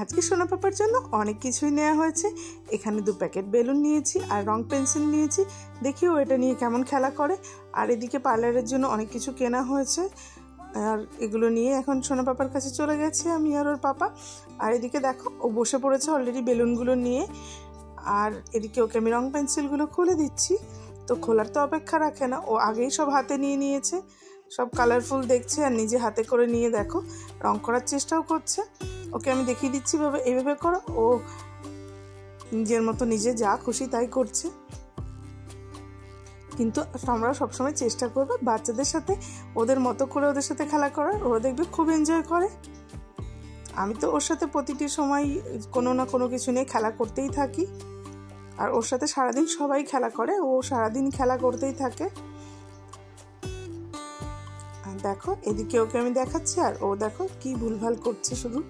আজকে সোনা পাপার জন্য অনেক কিছুই নেওয়া হয়েছে। এখানে 2 প্যাকেট বেলুন নিয়েছি আর রং পেন্সিল নিয়েছি। দেখি ও এটা নিয়ে কেমন খেলা করে। আর এদিকে পার্লারের জন্য অনেক কিছু কেনা হয়েছে, আর এগুলো নিয়ে এখন সোনা পাপার কাছে চলে গেছে আমি আর ওর পাপা। আর এদিকে দেখো ও বসে পড়েছে অলরেডি বেলুনগুলো নিয়ে। আর এদিকে ওকে আমি রং পেন্সিলগুলো খুলে দিচ্ছি। তো খোলার তো অপেক্ষা রাখে না, ও আগেই সব হাতে নিয়ে নিয়েছে, সব কালারফুল দেখছে আর নিজে হাতে করে নিয়ে দেখো রং করার চেষ্টাও করছে। ওকে আমি দেখিয়ে দিচ্ছি এইভাবে করো, ও নিজের মতো নিজে যা খুশি তাই করছে। কিন্তু আমরা সবসময় চেষ্টা করবো বাচ্চাদের সাথে ওদের মতো করে ওদের সাথে খেলা করার, ওরা দেখবে খুব এনজয় করে। আমি তো ওর সাথে প্রতিটি সময় কোনো না কোনো কিছু নিয়ে খেলা করতেই থাকি, আর ওর সাথে সারাদিন সবাই খেলা করে, ও সারাদিন খেলা করতেই থাকে। আর দেখো এদিকে ওকে আমি দেখাচ্ছি আর ও দেখো কি ভুলভাল করছে, শুধু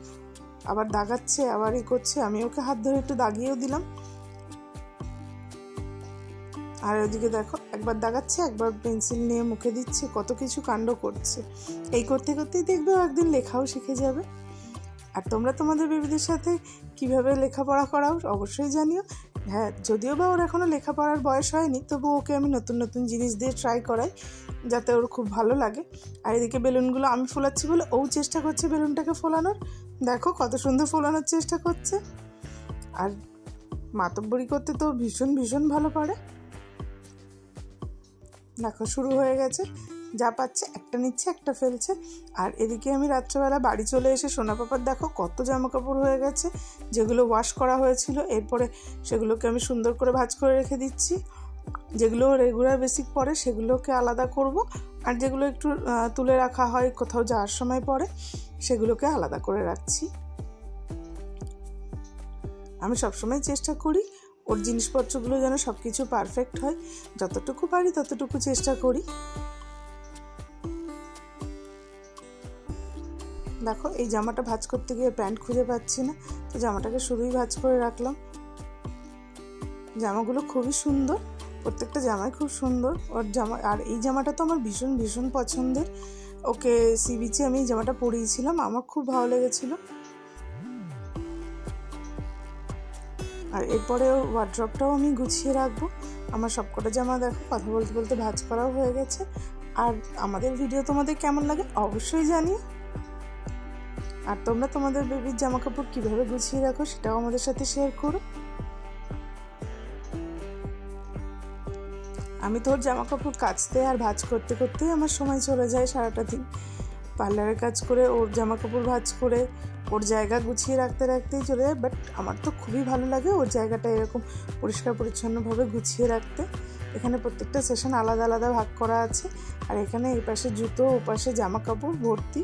আবার দাগাচ্ছে আবার করছে। আমি ওকে হাত ধরে একটু দাগিয়েও দিলাম। আর ওদিকে দেখো একবার দাগাচ্ছে একবার পেন্সিল নিয়ে মুখে দিচ্ছে, কত কিছু কাণ্ড করছে। এই করতে করতেই দেখবে একদিন লেখাও শিখে যাবে। আর তোমরা তোমাদের বেবিদের সাথে কিভাবে লেখাপড়া করাও অবশ্যই জানিও। হ্যাঁ, যদিও বা ওর এখনও লেখাপড়ার বয়স হয়নি, তবু ওকে আমি নতুন নতুন জিনিস দিয়ে ট্রাই করাই যাতে ওর খুব ভালো লাগে। আর এদিকে বেলুনগুলো আমি ফোলাচ্ছি বলে ও চেষ্টা করছে বেলুনটাকে ফোলানোর। দেখো কত সুন্দর ফোলানোর চেষ্টা করছে। আর মাতব্বরি করতে তো ভীষণ ভীষণ ভালো পারে। দেখো শুরু হয়ে গেছে, যা পাচ্ছে একটা নিচ্ছে একটা ফেলছে। আর এদিকে আমি রাত্রেবেলা বাড়ি চলে এসে সোনা পাপার দেখো কত জামা কাপড় হয়ে গেছে, যেগুলো ওয়াশ করা হয়েছিল। এরপরে সেগুলোকে আমি সুন্দর করে ভাঁজ করে রেখে দিচ্ছি। যেগুলো রেগুলার বেসিক পরে সেগুলোকে আলাদা করব, আর যেগুলো একটু তুলে রাখা হয় কোথাও যাওয়ার সময় পরে সেগুলোকে আলাদা করে রাখছি। আমি সবসময় চেষ্টা করি ওর জিনিসপত্রগুলো যেন সব কিছু পারফেক্ট হয়, যতটুকু পারি ততটুকু চেষ্টা করি। দেখো এই জামাটা ভাঁজ করতে গিয়ে প্যান্ট খুঁজে পাচ্ছি না, তো জামাটাকে শুধুই ভাঁজ করে রাখলাম। জামাগুলো খুবই সুন্দর, প্রত্যেকটা জামাই খুব সুন্দর ওর জামা। আর এই জামাটা তো আমার ভীষণ ভীষণ পছন্দের। ওকে সি বিচে আমি এই জামাটা পরিয়েছিলাম, আমার খুব ভালো লেগেছিল। আর এরপরে ওয়ার্ড্রপটাও আমি গুছিয়ে রাখবো। আমার সবকটা জামা দেখো কথা বলতে বলতে ভাঁজ করাও হয়ে গেছে। আর আমাদের ভিডিও তোমাদের কেমন লাগে অবশ্যই জানিও। আর তোমরা তোমাদের বেবির জামা কাপড় কীভাবে গুছিয়ে রাখো সেটাও আমাদের সাথে শেয়ার করো। আমি তো ওর জামা কাপড় কাচতে আর ভাঁজ করতে করতেই আমার সময় চলে যায় সারাটা দিন। পার্লারের কাজ করে ওর জামা কাপড় ভাঁজ করে ওর জায়গা গুছিয়ে রাখতে রাখতেই চলে যায়। বাট আমার তো খুবই ভালো লাগে ওর জায়গাটা এরকম পরিষ্কার পরিচ্ছন্নভাবে গুছিয়ে রাখতে। এখানে প্রত্যেকটা সেশন আলাদা আলাদা ভাগ করা আছে। আর এখানে এই পাশে জুতো, ও পাশে জামা কাপড় ভর্তি।